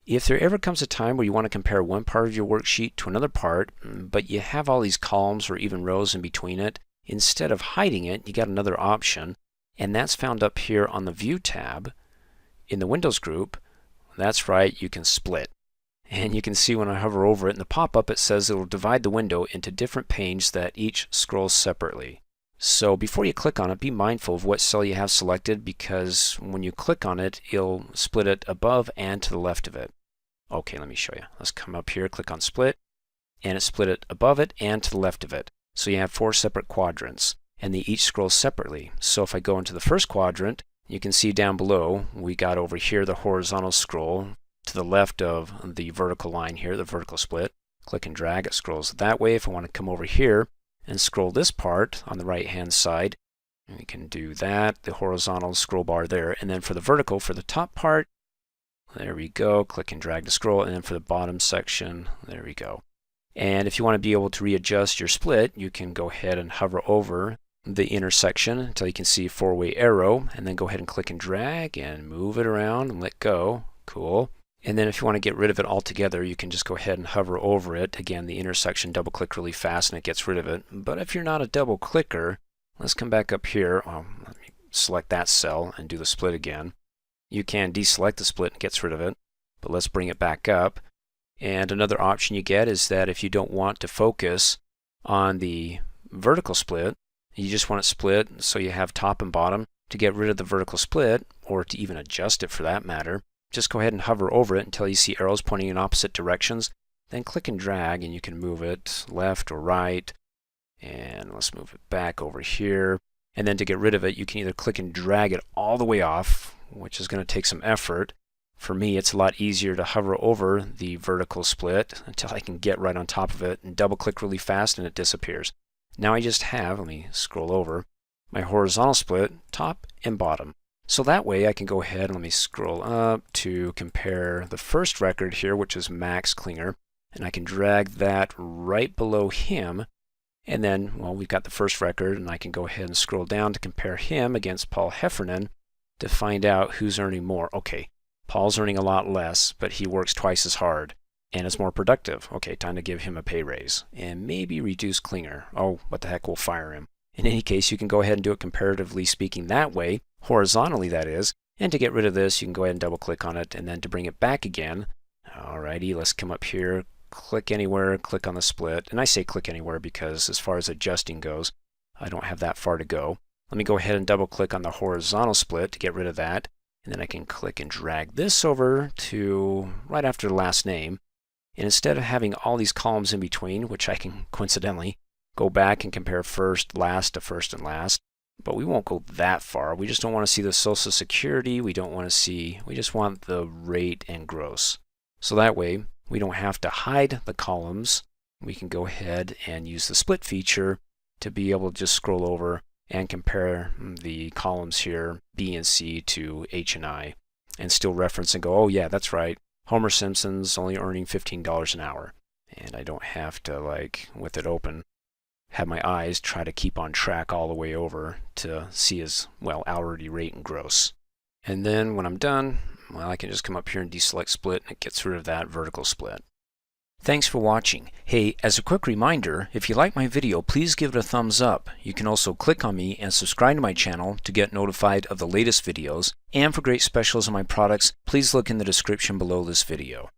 If there ever comes a time where you want to compare one part of your worksheet to another part, but you have all these columns or even rows in between it, instead of hiding it, you got another option, and that's found up here on the View tab in the Windows group. That's right, you can split. And you can see when I hover over it in the pop-up, it says it will divide the window into different panes that each scrolls separately. So before you click on it, be mindful of what cell you have selected, because when you click on it, it'll split it above and to the left of it. Okay, let me show you. Let's come up here, click on split, and it split it above it and to the left of it. So you have 4 separate quadrants, and they each scroll separately. So if I go into the first quadrant, you can see down below, we got over here the horizontal scroll to the left of the vertical line here, the vertical split. Click and drag, it scrolls that way. If I want to come over here and scroll this part on the right hand side, we can do that, the horizontal scroll bar there. And then for the vertical, for the top part, there we go, click and drag to scroll. And then for the bottom section, there we go. And if you want to be able to readjust your split, you can go ahead and hover over the intersection until you can see a 4-way arrow, and then go ahead and click and drag and move it around and let go. Cool. And then if you want to get rid of it altogether, you can just go ahead and hover over it. Again, the intersection, double click really fast and it gets rid of it. But if you're not a double clicker, let's come back up here. Let me select that cell and do the split again. You can deselect the split and it gets rid of it, but let's bring it back up. And another option you get is that if you don't want to focus on the vertical split, you just want it split so you have top and bottom. To get rid of the vertical split, or to even adjust it for that matter, just go ahead and hover over it until you see arrows pointing in opposite directions. Then click and drag and you can move it left or right. And let's move it back over here. And then to get rid of it, you can either click and drag it all the way off, which is going to take some effort. For me, it's a lot easier to hover over the vertical split until I can get right on top of it and double click really fast and it disappears. Now I just have, let me scroll over, my horizontal split, top and bottom. So that way I can go ahead and let me scroll up to compare the first record here, which is Max Klinger, and I can drag that right below him. And then, well, we've got the first record, and I can go ahead and scroll down to compare him against Paul Heffernan to find out who's earning more. Okay, Paul's earning a lot less, but he works twice as hard and is more productive. Okay, time to give him a pay raise and maybe reduce Klinger. Oh, what the heck, we'll fire him. In any case, you can go ahead and do it comparatively speaking that way, horizontally that is. And to get rid of this, you can go ahead and double click on it, and then to bring it back again, alrighty, let's come up here, click anywhere, click on the split. And I say click anywhere because as far as adjusting goes, I don't have that far to go. Let me go ahead and double click on the horizontal split to get rid of that. And then I can click and drag this over to right after the last name. And instead of having all these columns in between, which I can coincidentally go back and compare first, last to first and last, but we won't go that far. We just don't want to see the Social Security. We don't want to see, we just want the rate and gross. So that way, we don't have to hide the columns. We can go ahead and use the split feature to be able to just scroll over and compare the columns here, B and C to H and I, and still reference and go, oh yeah, that's right, Homer Simpson's only earning $15 an hour. And I don't have to, like, with it open, have my eyes try to keep on track all the way over to see his, well, hourly rate and gross. And then when I'm done, well, I can just come up here and deselect split and it gets rid of that vertical split. Thanks for watching. Hey, as a quick reminder, if you like my video, please give it a thumbs up. You can also click on me and subscribe to my channel to get notified of the latest videos. And for great specials on my products, please look in the description below this video.